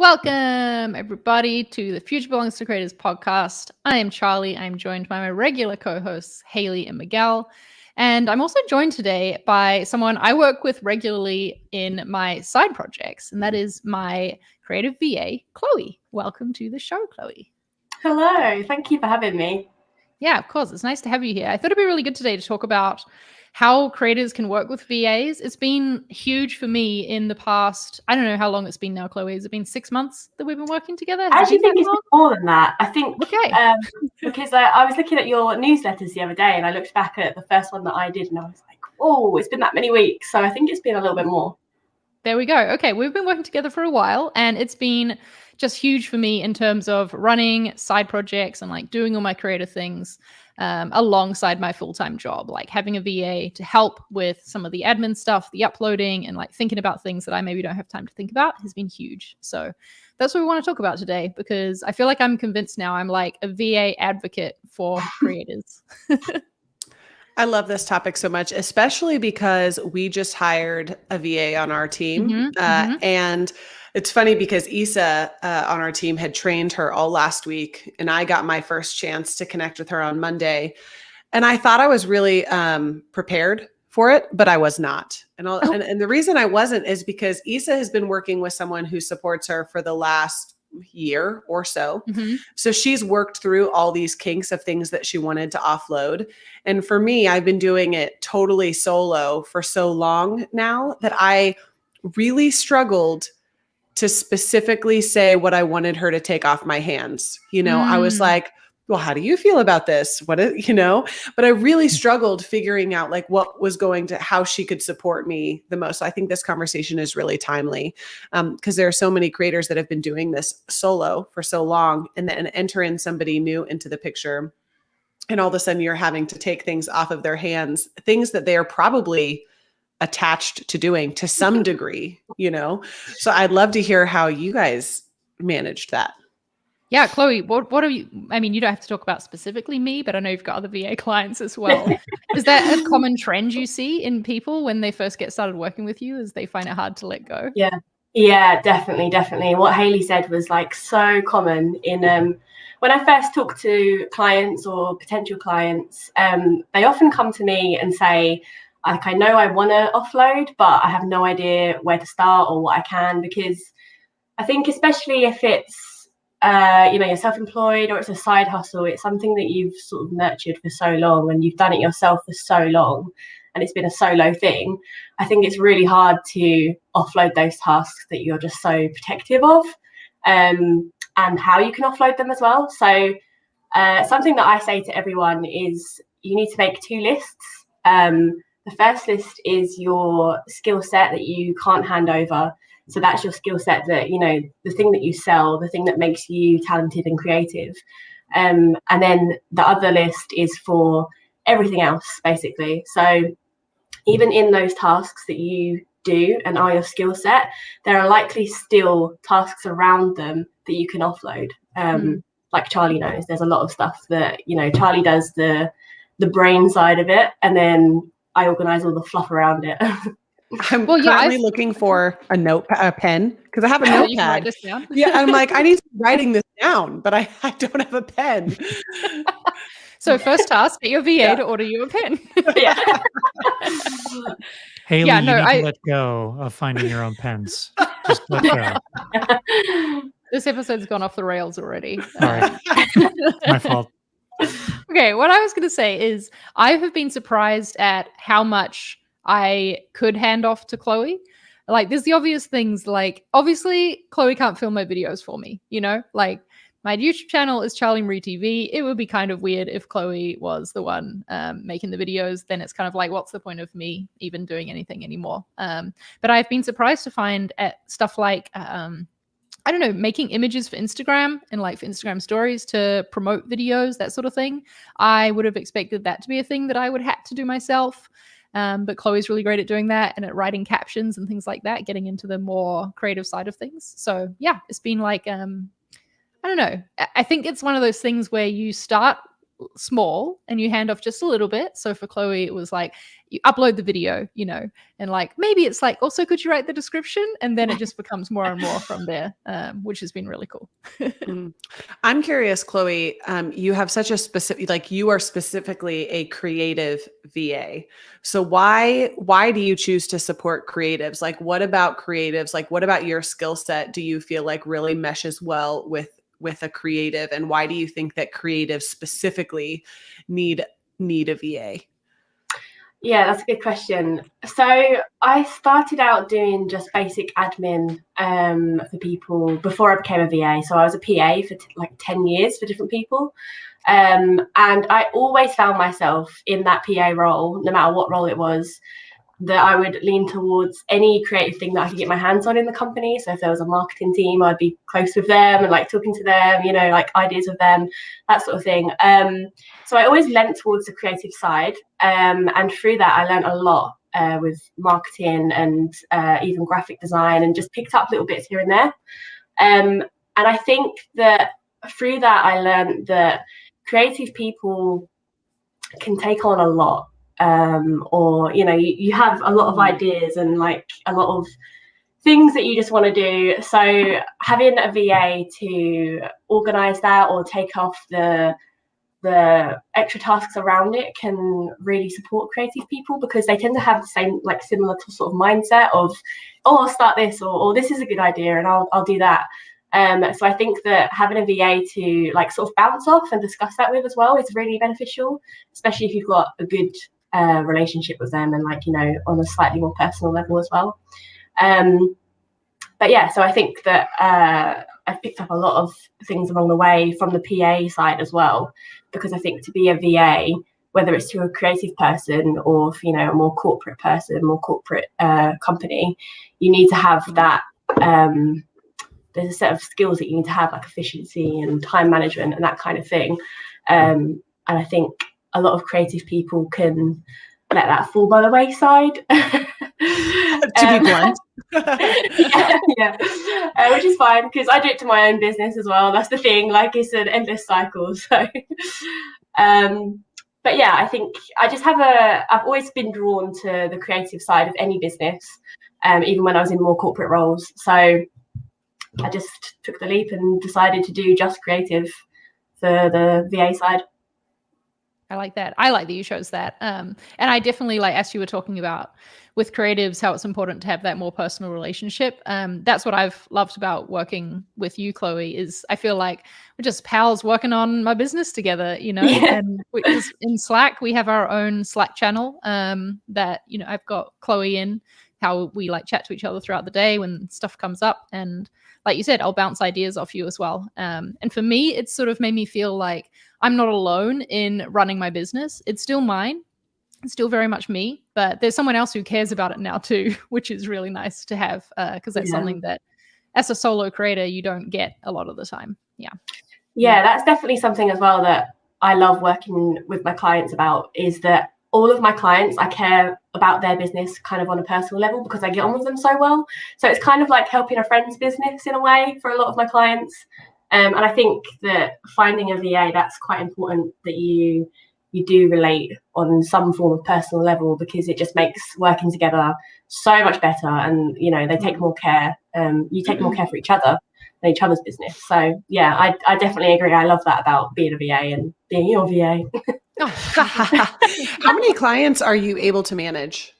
Welcome, everybody, to the Future Belongs to Creators podcast. I am Charlie. I'm joined by my regular co-hosts, Haley and Miguel. And I'm also joined today by someone I work with regularly in my side projects, and that is my creative VA, Chloe. Welcome to the show, Chloe. Hello. Thank you for having me. Yeah, of course. It's nice to have you here. I thought it'd be really good today to talk about how creators can work with VAs. It's been huge for me in the past. I don't know how long it's been now, Chloe. Has it been 6 months that we've been working together? I actually think it's been more than that. I think because I was looking at your newsletters the other day and I looked back at the first one that I did and I was like, oh, it's been that many weeks. So I think it's been a little bit more. There we go. Okay, we've been working together for a while and it's been just huge for me in terms of running side projects and like doing all my creative things alongside my full-time job, like having a VA to help with some of the admin stuff, the uploading, and like thinking about things that I maybe don't have time to think about has been huge. So that's what we want to talk about today, because I feel like I'm convinced now I'm like a VA advocate for creators. I love this topic so much, especially because we just hired a VA on our team. And it's funny because Issa on our team had trained her all last week, and I got my first chance to connect with her on Monday. And I thought I was really prepared for it, but I was not. And the reason I wasn't is because Issa has been working with someone who supports her for the last year or so. So she's worked through all these kinks of things that she wanted to offload. And for me, I've been doing it totally solo for so long now that I really struggled to specifically say what I wanted her to take off my hands. I was like, well, how do you feel about this? But I really struggled figuring out like what was how she could support me the most. So I think this conversation is really timely because there are so many creators that have been doing this solo for so long, and then enter in somebody new into the picture. And all of a sudden you're having to take things off of their hands, things that they are probably attached to doing to some degree, So I'd love to hear how you guys managed that. Yeah, Chloe, what are you, I mean, you don't have to talk about specifically me, but I know you've got other VA clients as well. Is that a common trend you see in people when they first get started working with you, as they find it hard to let go? Yeah, definitely. What Haley said was like so common in when I first talk to clients or potential clients, they often come to me and say, like, I know I want to offload, but I have no idea where to start or what I can, because I think especially if it's you're self-employed or it's a side hustle, it's something that you've sort of nurtured for so long and you've done it yourself for so long and it's been a solo thing. I think it's really hard to offload those tasks that you're just so protective of, and how you can offload them as well. So something that I say to everyone is you need to make 2 lists. The first list is your skill set that you can't hand over. So that's your skill set that, the thing that you sell, the thing that makes you talented and creative. And then the other list is for everything else, basically. So even in those tasks that you do and are your skill set, there are likely still tasks around them that you can offload. Like Charlie knows, there's a lot of stuff that, Charlie does the brain side of it, and then I organize all the fluff around it. I'm currently looking for a pen because I have a notepad. You can write this down. Yeah, I'm like, I need to be writing this down, but I don't have a pen. So first task, get your VA to order you a pen. Haley, you need to let go of finding your own pens. Just let go. This episode's gone off the rails already. Sorry. My fault. Okay, what I was going to say is I have been surprised at how much I could hand off to Chloe. Like, there's the obvious things, like, obviously, Chloe can't film my videos for me, Like, my YouTube channel is Charlie Marie TV. It would be kind of weird if Chloe was the one making the videos. Then it's kind of like, what's the point of me even doing anything anymore? But I've been surprised to find at stuff like, I don't know, making images for Instagram and like for Instagram stories to promote videos, that sort of thing. I would have expected that to be a thing that I would have to do myself. But Chloe's really great at doing that and at writing captions and things like that, getting into the more creative side of things. So yeah, it's been like, I don't know. I think it's one of those things where you start small and you hand off just a little bit. So for Chloe, it was like you upload the video, you know, and like maybe it's like, also, could you write the description? And then it just becomes more and more from there, which has been really cool. I'm curious, Chloe, you have such a specific, like you are specifically a creative VA. So why do you choose to support creatives? Like, what about creatives? Like, what about your skill set do you feel like really meshes well with a creative? And why do you think that creatives specifically need a VA? Yeah, that's a good question. So I started out doing just basic admin for people before I became a VA. So I was a PA for like 10 years for different people. And I always found myself in that PA role, no matter what role it was, that I would lean towards any creative thing that I could get my hands on in the company. So if there was a marketing team, I'd be close with them and like talking to them, you know, like ideas with them, that sort of thing. So I always leant towards the creative side. And through that, I learned a lot with marketing and even graphic design, and just picked up little bits here and there. And I think that through that, I learned that creative people can take on a lot. Or, you know, you have a lot of ideas and like a lot of things that you just want to do. So having a VA to organize that or take off the extra tasks around it can really support creative people, because they tend to have the same, like similar sort of mindset of, oh, I'll start this, or this is a good idea and I'll do that. So I think that having a VA to like sort of bounce off and discuss that with as well is really beneficial, especially if you've got a good relationship with them and like, you know, on a slightly more personal level as well. But yeah, so I think that I've picked up a lot of things along the way from the PA side as well, because I think to be a VA, whether it's to a creative person or, you know, a more corporate person, more corporate company, you need to have that there's a set of skills that you need to have, like efficiency and time management and that kind of thing. And I think a lot of creative people can let that fall by the wayside. To be blunt. yeah. Which is fine, because I do it to my own business as well. That's the thing, like it's an endless cycle. So but yeah, I think I just I've always been drawn to the creative side of any business, even when I was in more corporate roles. So I just took the leap and decided to do just creative for the VA side. I like that. I like that you chose that. And I definitely, like, as you were talking about with creatives, how it's important to have that more personal relationship. That's what I've loved about working with you, Chloe, is I feel like we're just pals working on my business together, you know, and in Slack, we have our own Slack channel that, you know, I've got Chloe in, how we like chat to each other throughout the day when stuff comes up. And like you said, I'll bounce ideas off you as well. And for me, it's sort of made me feel like I'm not alone in running my business. It's still mine. It's still very much me, but there's someone else who cares about it now too, which is really nice to have, because that's something that as a solo creator, you don't get a lot of the time. Yeah, that's definitely something as well that I love working with my clients about, is that all of my clients, I care about their business kind of on a personal level, because I get on with them so well. So it's kind of like helping a friend's business in a way for a lot of my clients. And I think that finding a VA, that's quite important, that you do relate on some form of personal level, because it just makes working together so much better. And, you know, they take more care. You take more care for each other and each other's business. So, yeah, I definitely agree. I love that about being a VA and being your VA. How many clients are you able to manage?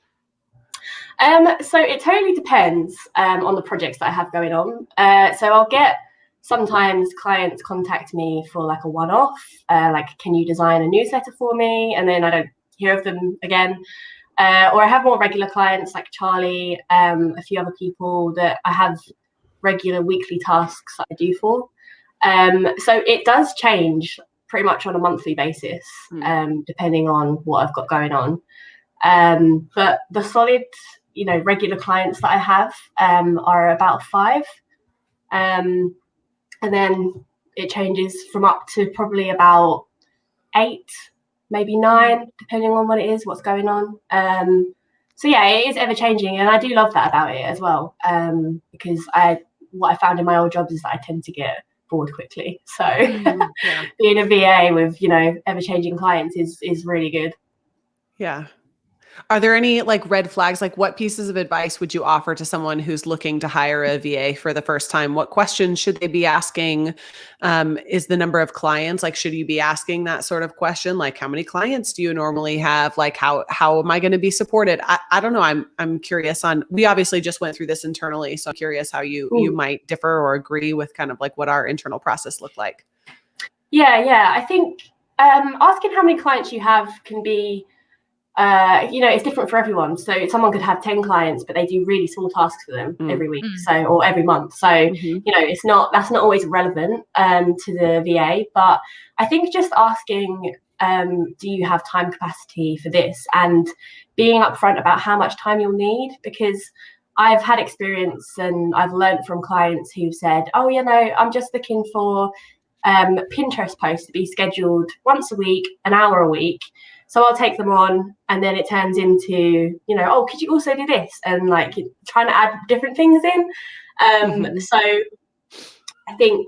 So it totally depends on the projects that I have going on. So I'll get sometimes clients contact me for like a one-off, like, can you design a newsletter for me? And then I don't hear of them again. Or I have more regular clients like Charlie, a few other people that I have regular weekly tasks that I do for. So it does change pretty much on a monthly basis, depending on what I've got going on. But the solid, you know, regular clients that I have are about 5. And then it changes from up to probably about 8, maybe 9, depending on what it is, what's going on. So yeah, it is ever changing, and I do love that about it as well. Because what I found in my old jobs is that I tend to get bored quickly. So Yeah. being a VA with, you know, ever-changing clients is really good. Yeah. Are there any like red flags? Like what pieces of advice would you offer to someone who's looking to hire a VA for the first time? What questions should they be asking? Is the number of clients, like, should you be asking that sort of question? Like, how many clients do you normally have? Like, how am I going to be supported? I don't know. I'm curious on, we obviously just went through this internally. So I'm curious how you might differ or agree with kind of like what our internal process looked like. Yeah. I think asking how many clients you have can be, you know, it's different for everyone. So someone could have 10 clients, but they do really small tasks for them every week, or every month. So, you know, that's not always relevant to the VA. But I think just asking, do you have time capacity for this? And being upfront about how much time you'll need, because I've had experience and I've learned from clients who've said, oh, you know, I'm just looking for Pinterest posts to be scheduled once a week, an hour a week. So I'll take them on, and then it turns into, you know, oh, could you also do this? And like trying to add different things in. So I think,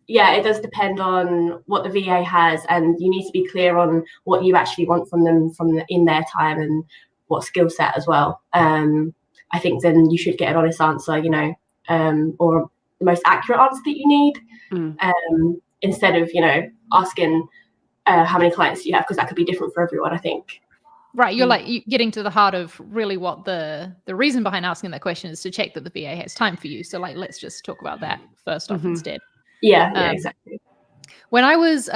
yeah, it does depend on what the VA has, and you need to be clear on what you actually want from them in their time and what skill set as well. I think then you should get an honest answer, you know, or the most accurate answer that you need, instead of, you know, asking how many clients do you have, because that could be different for everyone, I think. Right, you're like getting to the heart of really what the reason behind asking that question is, to check that the VA has time for you. So like, let's just talk about that first off instead. Yeah, exactly. When I was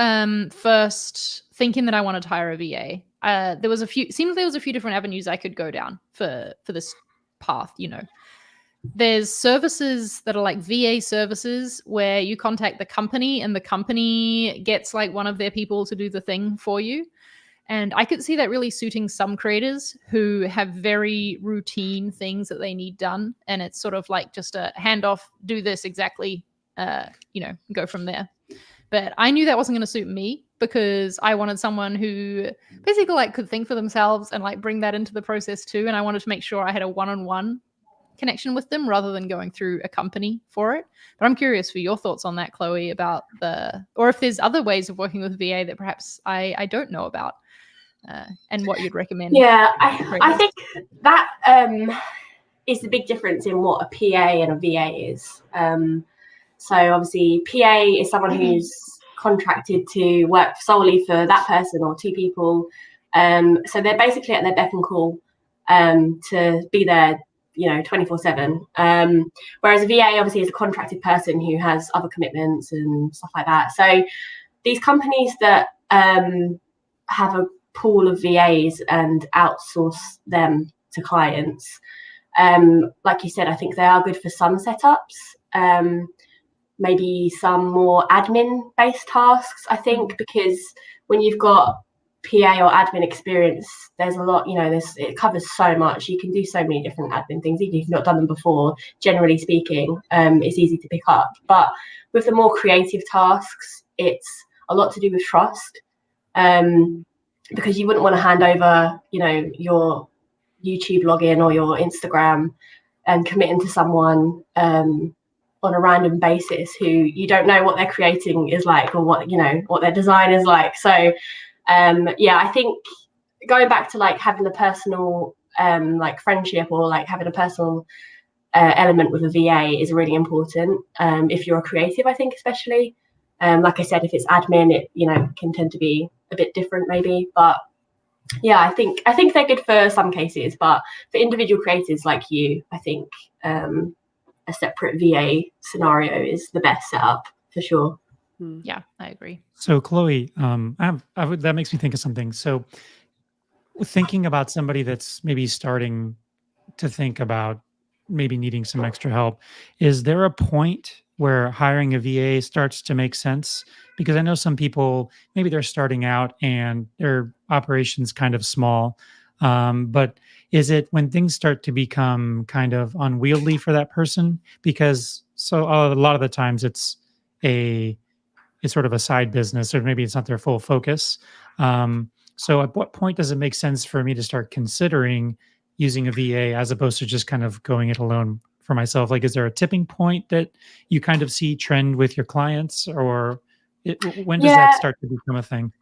first thinking that I wanted to hire a VA, there was a few different avenues I could go down for this path, you know. There's services that are like VA services where you contact the company and the company gets like one of their people to do the thing for you. And I could see that really suiting some creators who have very routine things that they need done. And it's sort of like just a handoff, do this exactly, you know, go from there. But I knew that wasn't going to suit me, because I wanted someone who basically like could think for themselves and like bring that into the process too. And I wanted to make sure I had a one-on-one connection with them rather than going through a company for it. But I'm curious for your thoughts on that, Chloe, about or if there's other ways of working with VA that perhaps I don't know about, and what you'd recommend. Yeah, I think that is the big difference in what a PA and a VA is. So obviously PA is someone who's contracted to work solely for that person or two people. So they're basically at their beck and call to be there, you know, 24/7. Whereas a VA obviously is a contracted person who has other commitments and stuff like that. So these companies that have a pool of VAs and outsource them to clients, like you said, I think they are good for some setups, maybe some more admin based tasks, I think, because when you've got PA or admin experience, there's a lot, you know, it covers so much. You can do so many different admin things, even if you've not done them before. Generally speaking, it's easy to pick up. But with the more creative tasks, it's a lot to do with trust, because you wouldn't want to hand over, you know, your YouTube login or your Instagram and committing to someone on a random basis who you don't know what they're creating is like, or what, you know, what their design is like. So yeah, I think going back to like having a personal like friendship, or like having a personal element with a VA is really important, if you're a creative, I think, especially. Like I said, if it's admin, it, you know, can tend to be a bit different maybe. But yeah, I think they're good for some cases, but for individual creators like you, I think a separate VA scenario is the best setup for sure. Yeah, I agree. So Chloe, that makes me think of something. So thinking about somebody that's maybe starting to think about maybe needing some extra help, is there a point where hiring a VA starts to make sense? Because I know some people, maybe they're starting out and their operation's kind of small. But is it when things start to become kind of unwieldy for that person? Because so a lot of the times it's sort of a side business, or maybe it's not their full focus. So at what point does it make sense for me to start considering using a VA as opposed to just kind of going it alone for myself. Like, is there a tipping point that you kind of see trend with your clients, or when does that start to become a thing?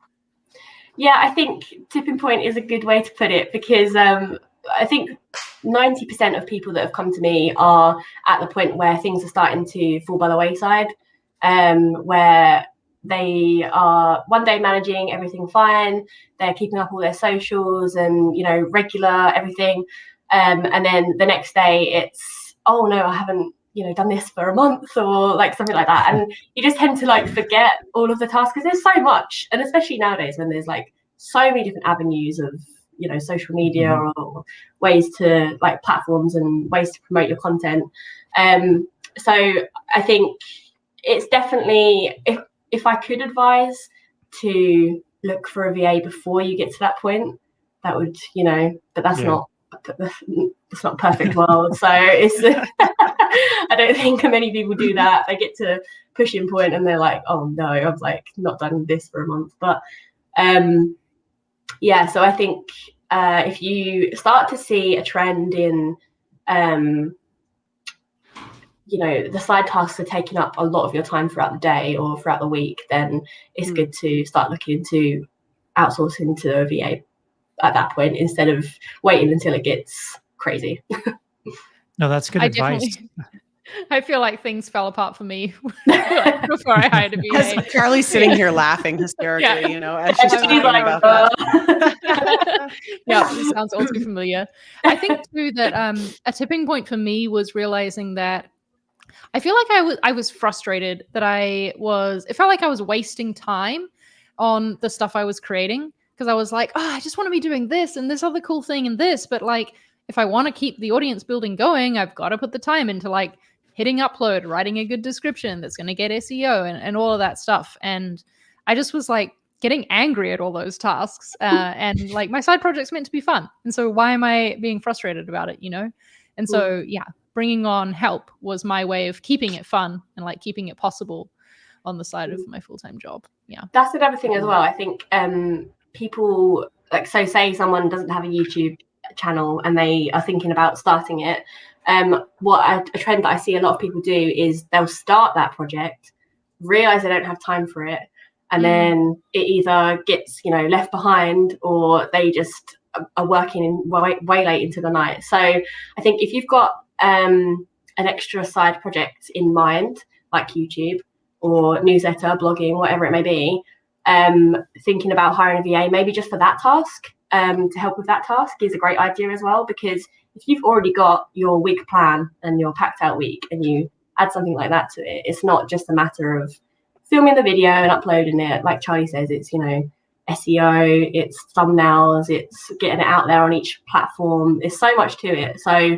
Yeah, I think tipping point is a good way to put it, because I think 90% of people that have come to me are at the point where things are starting to fall by the wayside, where they are one day managing everything fine, they're keeping up all their socials and, you know, regular everything, and then the next day it's, oh no, I haven't, you know, done this for a month, or like something like that, and you just tend to like forget all of the tasks, because there's so much, and especially nowadays when there's like so many different avenues of, you know, social media or ways to, like, platforms and ways to promote your content. So I think it's definitely, if I could advise to look for a VA before you get to that point, that would, you know, but that's not a perfect world. So it's I don't think many people do that. They get to pushing point and they're like, oh no, I've like not done this for a month. But yeah, so I think if you start to see a trend in you know, the side tasks are taking up a lot of your time throughout the day or throughout the week, then it's good to start looking to outsourcing to a VA at that point, instead of waiting until it gets crazy. No, that's good advice. I feel like things fell apart for me before I hired a VA. Charlie's sitting here laughing hysterically, you know, as she's talking about that. Yeah, it sounds all too familiar. I think too that a tipping point for me was realizing that I feel like I was frustrated that it felt like I was wasting time on the stuff I was creating, because I was like, oh, I just want to be doing this and this other cool thing and this, but like, if I want to keep the audience building going, I've got to put the time into like hitting upload, writing a good description that's going to get SEO and all of that stuff. And I just was like getting angry at all those tasks. And like, my side project's meant to be fun. And so why am I being frustrated about it, you know? And so, yeah, bringing on help was my way of keeping it fun and like keeping it possible on the side of my full-time job. Yeah. That's another thing as well. I think people, like, so say someone doesn't have a YouTube channel and they are thinking about starting it. A trend that I see a lot of people do is they'll start that project, realize they don't have time for it, and then it either gets, you know, left behind, or they just are working way late into the night. So I think if you've got an extra side project in mind, like YouTube or newsletter, blogging, whatever it may be, thinking about hiring a VA maybe just for that task, to help with that task, is a great idea as well. Because if you've already got your week plan and your packed out week, and you add something like that to it, it's not just a matter of filming the video and uploading it. Like Charlie says, it's, you know, SEO, it's thumbnails, it's getting it out there on each platform. There's so much to it. So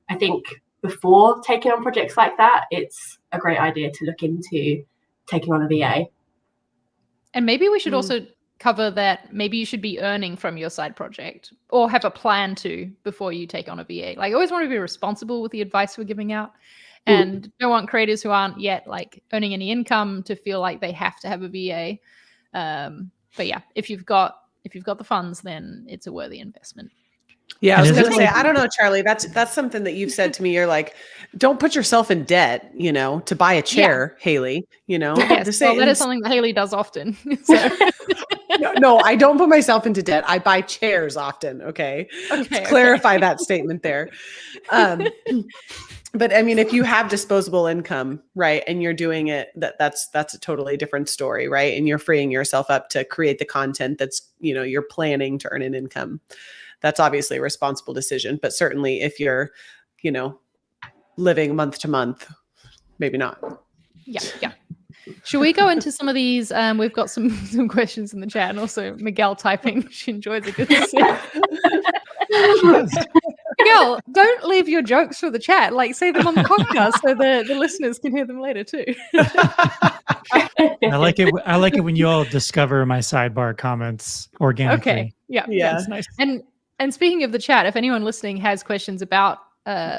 I think before taking on projects like that, it's a great idea to look into taking on a VA. And maybe we should also cover that maybe you should be earning from your side project, or have a plan to, before you take on a VA. Like, I always want to be responsible with the advice we're giving out, and don't want creators who aren't yet like earning any income to feel like they have to have a VA. But yeah, if you've got the funds, then it's a worthy investment. Yeah, I was going to say, I don't know, Charlie, that's something that you've said to me. You're like, don't put yourself in debt, you know, to buy a chair, Haley, you know. Yes, well, that is something that Haley does often. So. No, I don't put myself into debt. I buy chairs often. Okay. Let's clarify that statement there. But I mean, if you have disposable income, right, and you're doing it, that's a totally different story, right? And you're freeing yourself up to create the content that's, you know, you're planning to earn an income. That's obviously a responsible decision. But certainly if you're, you know, living month to month, maybe not. Yeah. Should we go into some of these? We've got some questions in the chat, and also Miguel typing. She enjoys a good sip. Miguel, don't leave your jokes for the chat. Like, say them on the podcast so the listeners can hear them later too. I like it when you all discover my sidebar comments organically. Okay. Yeah. That's nice. And speaking of the chat, if anyone listening has questions about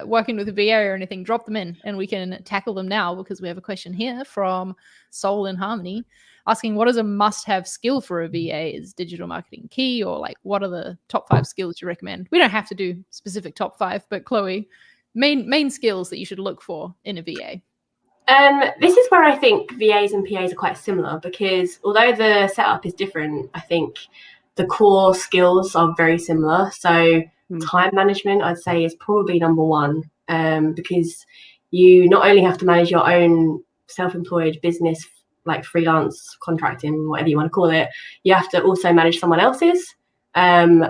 working with a VA or anything, drop them in and we can tackle them now, because we have a question here from Soul in Harmony asking, what is a must-have skill for a VA? Is digital marketing key, or like what are the top 5 skills you recommend? We don't have to do specific top 5, but Chloe, main skills that you should look for in a VA? This is where I think VAs and PAs are quite similar, because although the setup is different, I think the core skills are very similar. So time management, I'd say, is probably number one, because you not only have to manage your own self-employed business, like freelance contracting, whatever you want to call it, you have to also manage someone else's, and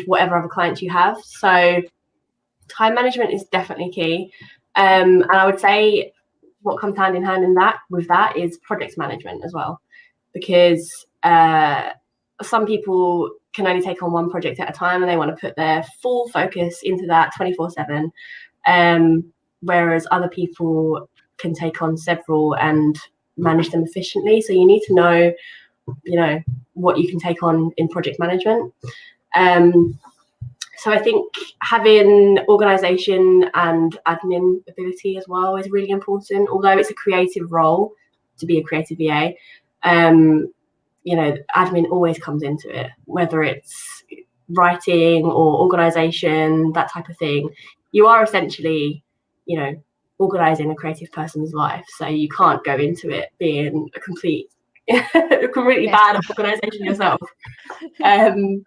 whatever other clients you have. So time management is definitely key. And I would say what comes hand in hand with that is project management as well, because some people can only take on one project at a time and they want to put their full focus into that 24/7, whereas other people can take on several and manage them efficiently. So you need to know, what you can take on in project management. So I think having organisation and admin ability as well is really important. Although it's a creative role to be a creative VA, admin always comes into it, whether it's writing or organisation, that type of thing. You are essentially, organising a creative person's life. So you can't go into it being a completely bad at organisation yourself.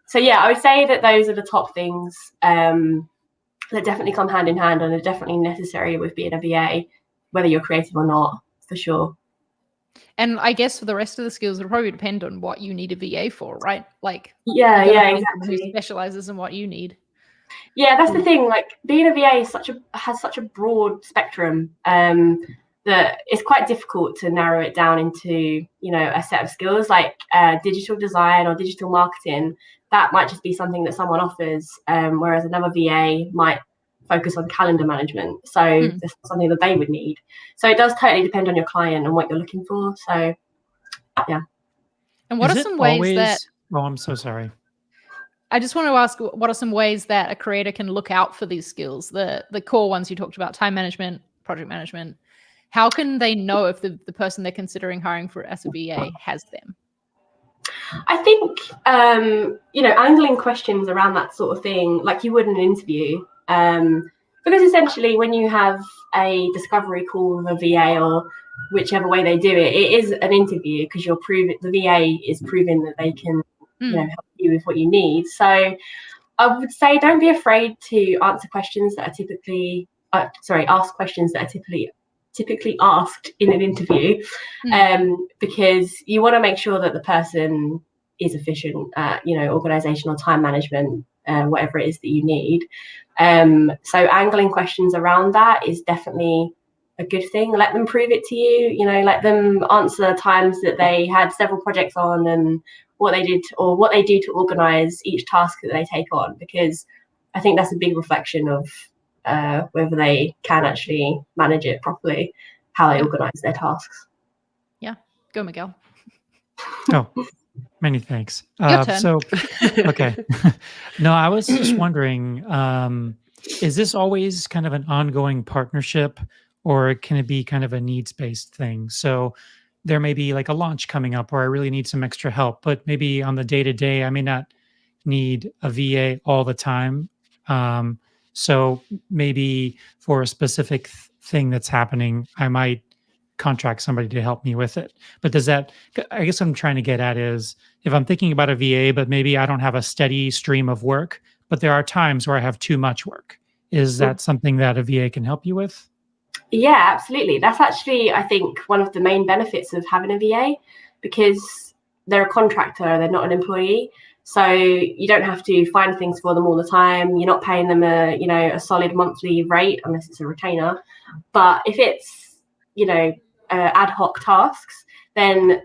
So yeah, I would say that those are the top things that definitely come hand in hand and are definitely necessary with being a VA, whether you're creative or not, for sure. And I guess for the rest of the skills, it'll probably depend on what you need a VA for, right? Like, yeah, exactly. Who specializes in what you need. Yeah, that's the thing. Like, being a VA has such a broad spectrum that it's quite difficult to narrow it down into, a set of skills. Like digital design or digital marketing, that might just be something that someone offers, whereas another VA might focus on calendar management. So that's something that they would need. So it does totally depend on your client and what you're looking for. So, yeah. And what are some ways that... Oh, I'm so sorry. I just want to ask, what are some ways that a creator can look out for these skills? The core ones you talked about, time management, project management. How can they know if the person they're considering hiring for as a VA has them? I think, angling questions around that sort of thing, like you would in an interview, because essentially when you have a discovery call with a VA or whichever way they do it, it is an interview, because the VA is proving that they can help you with what you need. So I would say don't be afraid to answer questions that are ask questions that are typically asked in an interview, because you want to make sure that the person is efficient at, organizational time management, whatever it is that you need. So angling questions around that is definitely a good thing. Let them prove it to you, let them answer times that they had several projects on and what they did or what they do to organize each task that they take on, because I think that's a big reflection of whether they can actually manage it properly, how they organize their tasks. Yeah. Go, Miguel. Oh, many thanks. Your turn. So, okay. No, I was just wondering, is this always kind of an ongoing partnership, or can it be kind of a needs-based thing? So there may be like a launch coming up where I really need some extra help, but maybe on the day-to-day, I may not need a VA all the time. So maybe for a specific thing that's happening, I might contract somebody to help me with it. But I guess what I'm trying to get at is, if I'm thinking about a VA, but maybe I don't have a steady stream of work, but there are times where I have too much work. Is that something that a VA can help you with? Yeah, absolutely. That's actually, I think, one of the main benefits of having a VA, because they're a contractor, they're not an employee. So you don't have to find things for them all the time. You're not paying them a solid monthly rate unless it's a retainer. But if it's, ad hoc tasks, then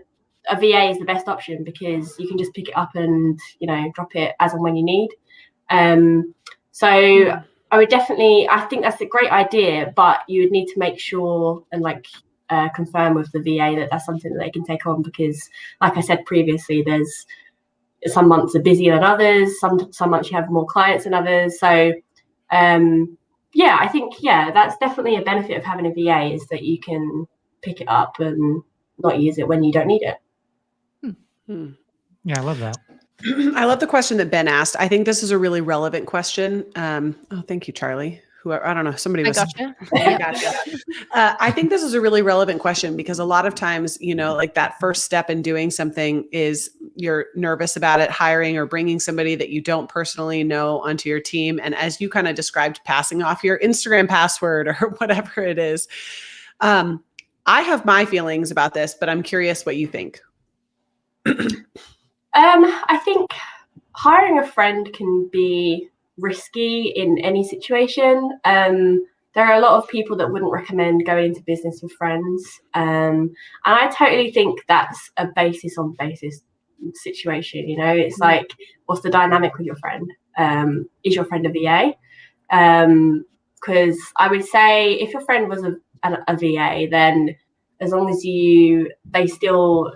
a VA is the best option, because you can just pick it up and, drop it as and when you need. So I would I think that's a great idea, but you would need to make sure and confirm with the VA that that's something that they can take on, because like I said previously, there's some months are busier than others. Some months you have more clients than others. So, I think, that's definitely a benefit of having a VA, is that you can pick it up and not use it when you don't need it. Yeah, I love that. I love the question that Ben asked. I think this is a really relevant question. Thank you, Charlie. whoever, I don't know, somebody was. Gotcha. I gotcha. I think this is a really relevant question because a lot of times, like that first step in doing something is you're nervous about it, hiring or bringing somebody that you don't personally know onto your team. And as you kind of described, passing off your Instagram password or whatever it is. I have my feelings about this, but I'm curious what you think. I think hiring a friend can be risky in any situation. There are a lot of people that wouldn't recommend going into business with friends. And I totally think that's a basis on basis situation. It's like, what's the dynamic with your friend? Is your friend a VA? Because I would say if your friend was a VA, then as long as they still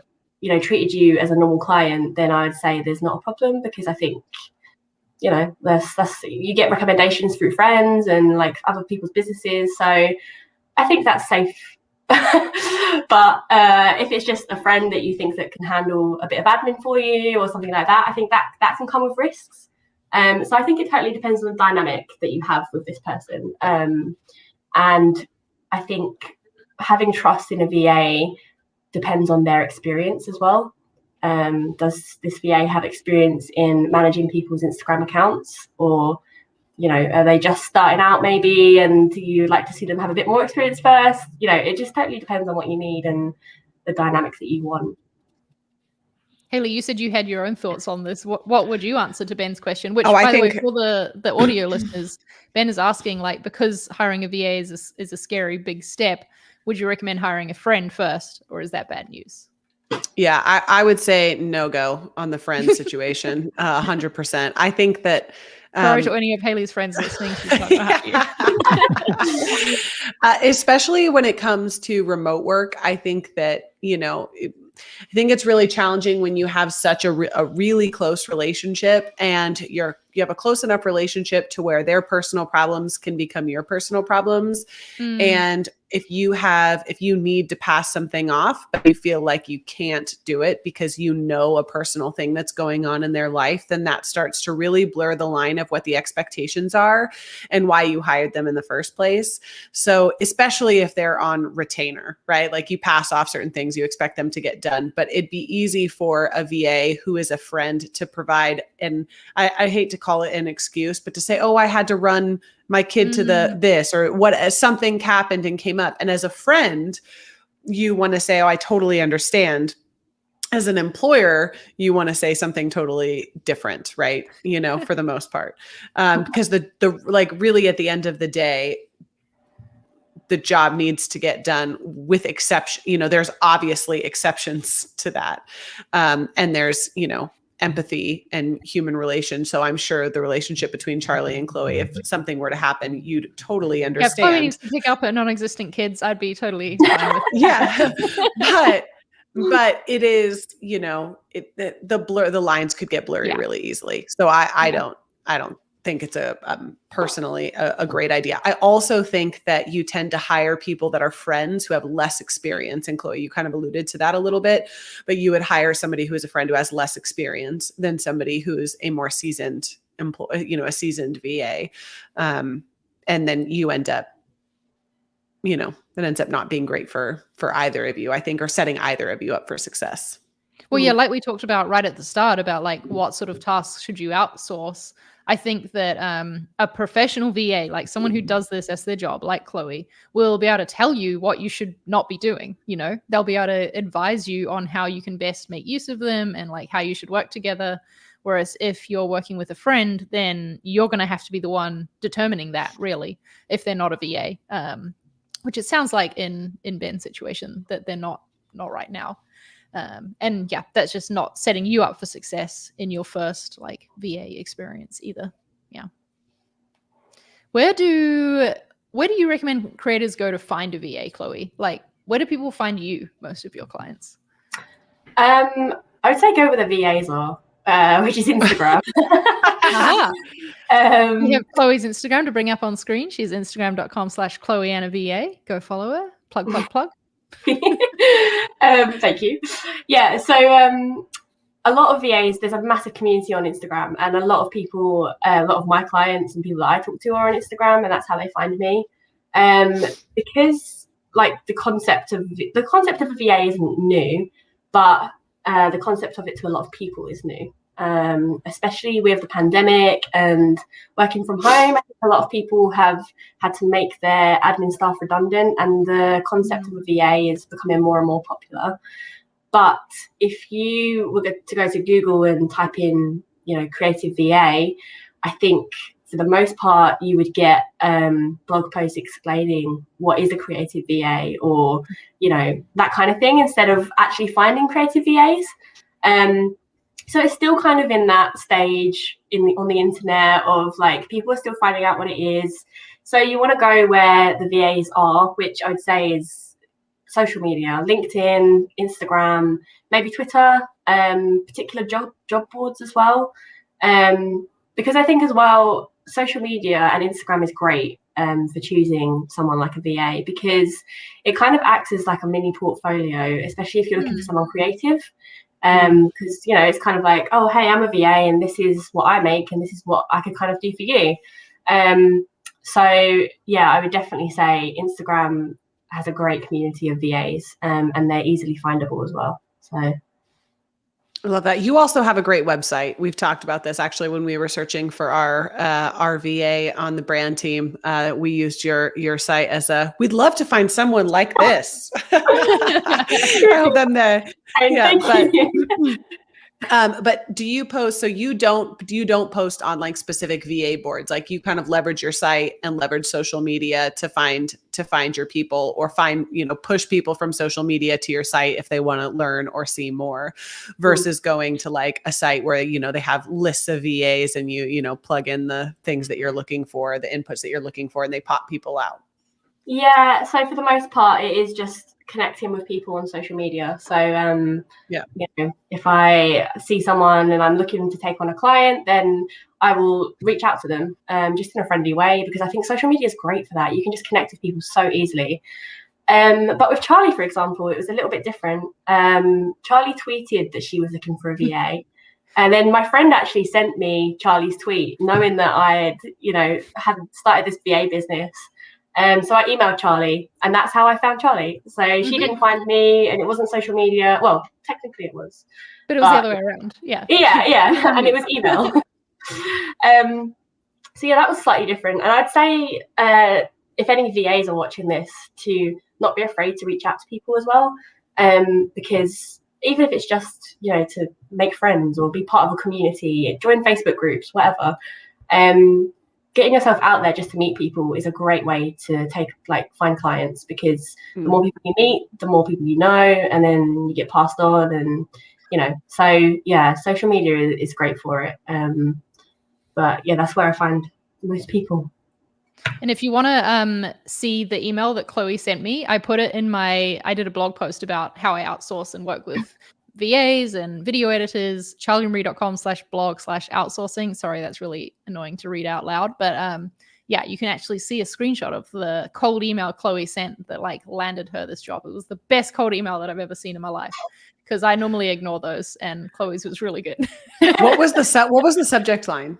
treated you as a normal client, then I'd say there's not a problem, because I think that's you get recommendations through friends and like other people's businesses, so I think that's safe. But if it's just a friend that you think that can handle a bit of admin for you or something like that, I think that can come with risks. So I think it totally depends on the dynamic that you have with this person, and I think having trust in a VA depends on their experience as well. Does this VA have experience in managing people's Instagram accounts, or are they just starting out maybe, and you like to see them have a bit more experience first? It just totally depends on what you need and the dynamics that you want. Haley, you said you had your own thoughts on this. What would you answer to Ben's question? Which, by the way, for the audio listeners, Ben is asking, like, because hiring a VA is a scary big step, would you recommend hiring a friend first, or is that bad news? Yeah, I would say no go on the friend situation, 100%. I think that sorry to any of Haley's friends listening. She's not gonna have you. Especially when it comes to remote work, I think that I think it's really challenging when you have such a really close relationship, and you have a close enough relationship to where their personal problems can become your personal problems. And if you need to pass something off, but you feel like you can't do it because a personal thing that's going on in their life, then that starts to really blur the line of what the expectations are and why you hired them in the first place. So especially if they're on retainer, right? Like you pass off certain things, you expect them to get done, but it'd be easy for a VA who is a friend to provide, and I hate to call it an excuse, but to say, oh, I had to run my kid to this, or something happened and came up. And as a friend, you want to say, oh, I totally understand. As an employer, you want to say something totally different, right? For the most part, because the really at the end of the day, the job needs to get done with exception. There's obviously exceptions to that. And there's, empathy and human relations. So I'm sure the relationship between Charlie and Chloe, if something were to happen, you'd totally understand. If Chloe needs to pick up her non-existent kids, I'd be totally fine with yeah. But it is, the lines could get blurry really easily. So I don't think it's personally a great idea. I also think that you tend to hire people that are friends who have less experience. And Chloe, you kind of alluded to that a little bit, but you would hire somebody who is a friend who has less experience than somebody who's a more seasoned employee, a seasoned VA. And then you end up, that ends up not being great for either of you, I think, or setting either of you up for success. Well, yeah, like we talked about right at the start about like what sort of tasks should you outsource. I think that a professional VA, like someone who does this as their job, like Chloe, will be able to tell you what you should not be doing. They'll be able to advise you on how you can best make use of them and like how you should work together. Whereas if you're working with a friend, then you're going to have to be the one determining that, really, if they're not a VA, which it sounds like in Ben's situation that they're not right now. And yeah, that's just not setting you up for success in your first like VA experience either. Yeah. Where do you recommend creators go to find a VA, Chloe? Like, where do people find you, most of your clients? I would say go where the VAs are, which is Instagram. We have Chloe's Instagram to bring up on screen. She's instagram.com/ChloeAnnaVA. Go follow her. Plug. Thank you. Yeah, so a lot of VAs, there's a massive community on Instagram, and a lot of people, a lot of my clients and people that I talk to are on Instagram, and that's how they find me. Because like the concept of a VA isn't new, but the concept of it to a lot of people is new. Especially with the pandemic and working from home, I think a lot of people have had to make their admin staff redundant, and the concept of a VA is becoming more and more popular. But if you were to go to Google and type in, creative VA, I think for the most part you would get blog posts explaining what is a creative VA, or that kind of thing, instead of actually finding creative VAs. So it's still kind of in that stage on the internet of like people are still finding out what it is. So you want to go where the VAs are, which I would say is social media, LinkedIn, Instagram, maybe Twitter, particular job boards as well. Because I think as well, social media and Instagram is great for choosing someone like a VA, because it kind of acts as like a mini portfolio, especially if you're looking for someone creative. Because it's kind of like, oh hey, I'm a VA and this is what I make and this is what I could kind of do for you. So yeah, I would definitely say Instagram has a great community of VAs, and they're easily findable as well. So I love that. You also have a great website. We've talked about this actually when we were searching for our VA on the brand team. We used your site as we'd love to find someone like this. Well, then but do you post? So you don't post on like specific VA boards? Like you kind of leverage your site and leverage social media to find your people, or push people from social media to your site if they want to learn or see more, versus going to like a site where they have lists of VAs and you plug in the things that you're looking for, the inputs that you're looking for, and they pop people out. Yeah, so for the most part, it is just connecting with people on social media. So if I see someone and I'm looking to take on a client, then I will reach out to them just in a friendly way, because I think social media is great for that. You can just connect with people so easily. But with Charlie, for example, it was a little bit different. Charlie tweeted that she was looking for a VA. And then my friend actually sent me Charlie's tweet, knowing that I had started this VA business. So I emailed Charlie, and that's how I found Charlie. So she didn't find me, and it wasn't social media. Well, technically it was. But it was the other way around. Yeah. Yeah. And it was email. So yeah, that was slightly different. And I'd say if any VAs are watching this, to not be afraid to reach out to people as well. Because even if it's just, to make friends or be part of a community, join Facebook groups, whatever, getting yourself out there just to meet people is a great way to find clients, because the more people you meet, the more people you know, and then you get passed on, and so yeah, social media is great for it. But yeah, that's where I find most people. And if you want to see the email that Chloe sent me, I put it in I did a blog post about how I outsource and work with VAs and video editors, charliemarie.com/blog/outsourcing. Sorry, that's really annoying to read out loud. But yeah, you can actually see a screenshot of the cold email Chloe sent that landed her this job. It was the best cold email that I've ever seen in my life, because I normally ignore those, and Chloe's was really good. What was the subject line?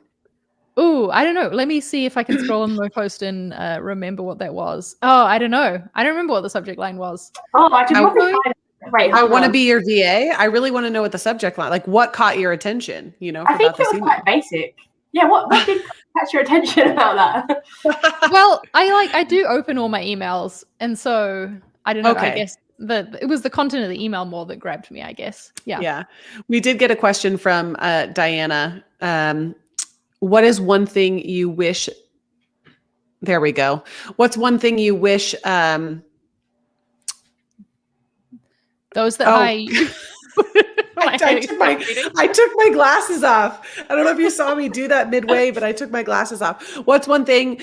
Oh, I don't know. Let me see if I can scroll on my post and remember what that was. Oh, I don't know. I don't remember what the subject line was. Oh, I can probably find it. Right, I want to be your VA. I really want to know what the subject line, like what caught your attention, I think it was quite basic. Yeah, what did catch your attention about that? Well, I do open all my emails, and so I don't know. Okay. I guess it was the content of the email more that grabbed me, I guess. Yeah. Yeah. We did get a question from Diana. What is one thing you wish? There we go. What's one thing you wish? Those that I took my glasses off. I don't know if you saw me do that midway, but I took my glasses off. What's one thing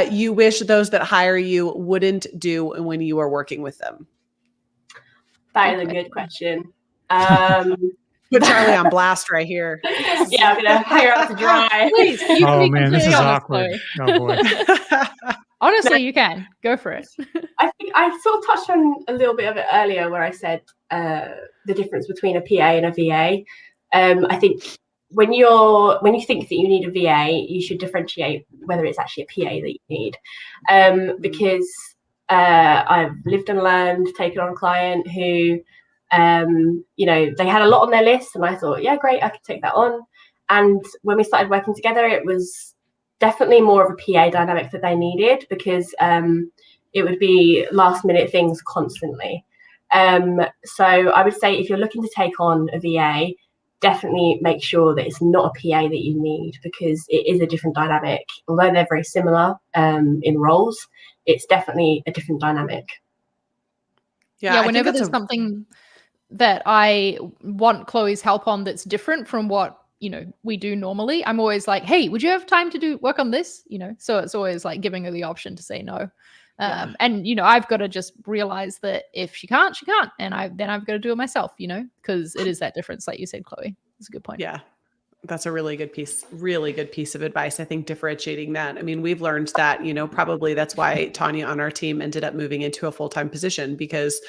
you wish those that hire you wouldn't do when you are working with them? That is a good question. Put Charlie on blast right here. Yeah, I'm gonna hire out to dry. Please, oh man, this is awkward. Oh boy. Honestly, you can go for it. I think I sort of touched on a little bit of it earlier, where I said the difference between a PA and a VA. I think when you think that you need a VA, you should differentiate whether it's actually a PA that you need, because I've lived and learned, taken on a client who, they had a lot on their list, and I thought, yeah, great, I could take that on. And when we started working together, it was definitely more of a PA dynamic that they needed, because it would be last minute things constantly. So I would say if you're looking to take on a VA, definitely make sure that it's not a PA that you need, because it is a different dynamic. Although they're very similar in roles, it's definitely a different dynamic. Yeah, whenever there's something that I want Chloe's help on that's different from what we do normally, I'm always like, hey, would you have time to work on this? So it's always like giving her the option to say no. And I've got to just realize that if she can't, she can't, and then I've got to do it myself, because it is that difference, like you said, Chloe. It's a good point. Yeah, that's a really good piece of advice. I think differentiating that. I mean, we've learned that, probably that's why Tanya on our team ended up moving into a full-time position, because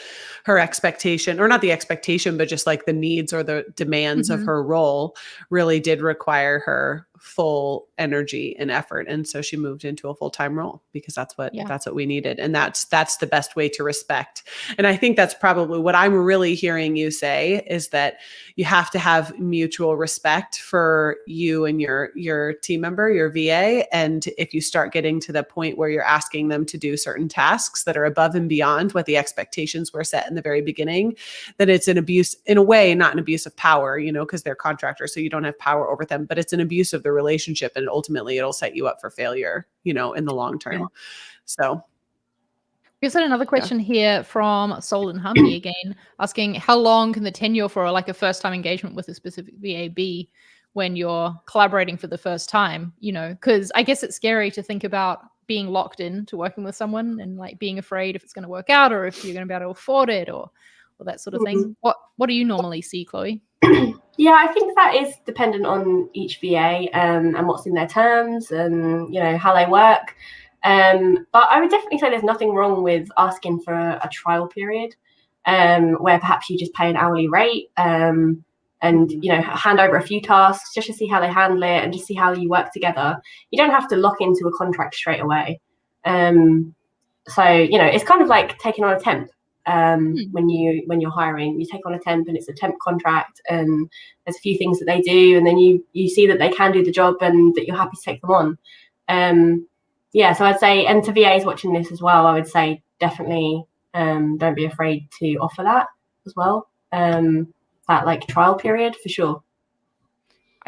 her expectation, or not the expectation, but just like the needs or the demands of her role really did require her full energy and effort. And so she moved into a full-time role, because that's what we needed. And that's the best way to respect. And I think that's probably what I'm really hearing you say, is that you have to have mutual respect for you and your team member, your VA. And if you start getting to the point where you're asking them to do certain tasks that are above and beyond what the expectations were set in the very beginning, then it's an abuse, in a way, not an abuse of power, because they're contractors, so you don't have power over them, but it's an abuse of the relationship, and ultimately it'll set you up for failure, in the long term. Yeah. So we've got another question here from Soul and Harmony again, asking how long can the tenure for like a first-time engagement with a specific VA be when you're collaborating for the first time? Because I guess it's scary to think about being locked in to working with someone and like being afraid if it's going to work out, or if you're going to be able to afford it, or that sort of thing. What do you normally see, Chloe? Yeah, I think that is dependent on each VA and what's in their terms and how they work. But I would definitely say there's nothing wrong with asking for a trial period, where perhaps you just pay an hourly rate, and hand over a few tasks just to see how they handle it and just see how you work together. You don't have to lock into a contract straight away. So it's kind of like taking on a temp. When you're hiring, you take on a temp, and it's a temp contract, and there's a few things that they do, and then you see that they can do the job and that you're happy to take them on. So I'd say, and to VAs watching this as well, I would say definitely don't be afraid to offer that as well, that like trial period for sure.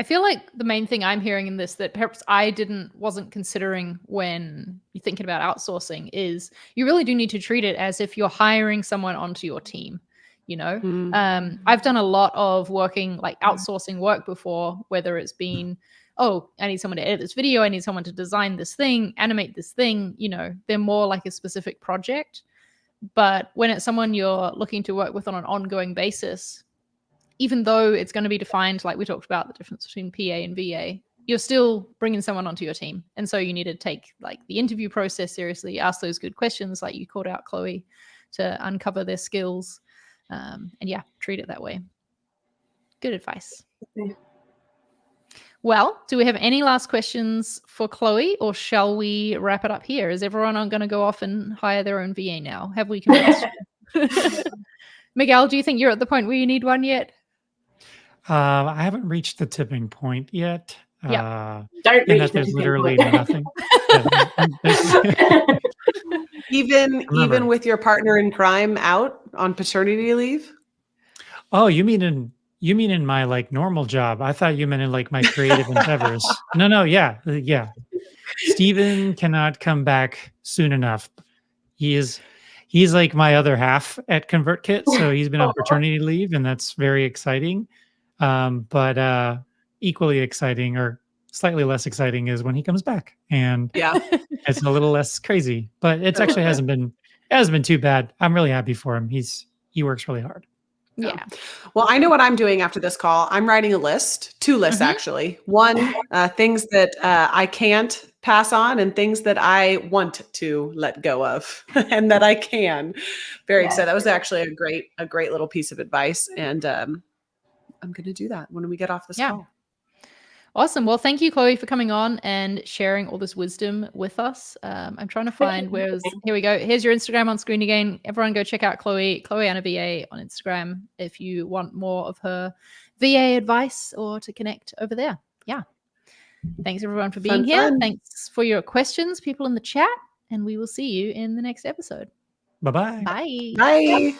I feel like the main thing I'm hearing in this that perhaps I wasn't considering when you're thinking about outsourcing is you really do need to treat it as if you're hiring someone onto your team. I've done a lot of outsourcing work before, whether it's been, I need someone to edit this video, I need someone to design this thing, animate this thing. They're more like a specific project. But when it's someone you're looking to work with on an ongoing basis, even though it's going to be defined, like we talked about the difference between PA and VA, you're still bringing someone onto your team. And so you need to take like the interview process seriously, ask those good questions like you called out, Chloe, to uncover their skills. And treat it that way. Good advice. Okay. Well, do we have any last questions for Chloe, or shall we wrap it up here? Is everyone going to go off and hire their own VA now? Have we convinced you? Miguel, do you think you're at the point where you need one yet? I haven't reached the tipping point yet. Don't reach that there's literally nothing. Even with your partner in crime out on paternity leave? Oh, you mean in my like normal job? I thought you meant in like my creative endeavors. No, yeah. Steven cannot come back soon enough. He's like my other half at ConvertKit, so he's been on paternity leave, and that's very exciting. But equally exciting, or slightly less exciting, is when he comes back, and it's a little less crazy. But it actually hasn't been too bad. I'm really happy for him. He works really hard. Yeah. Well, I know what I'm doing after this call. I'm writing a list, 2 lists actually. One, things that I can't pass on, and things that I want to let go of, and that I can. Very excited. That was actually a great little piece of advice. And I'm going to do that when we get off this Yeah. call. Awesome. Well, thank you, Chloe, for coming on and sharing all this wisdom with us. I'm trying to find here we go. Here's your Instagram on screen again. Everyone go check out Chloe Anna VA on Instagram if you want more of her VA advice or to connect over there. Yeah. Thanks everyone for being here. Fun. Thanks for your questions, people in the chat, and we will see you in the next episode. Bye-bye. Bye. Bye.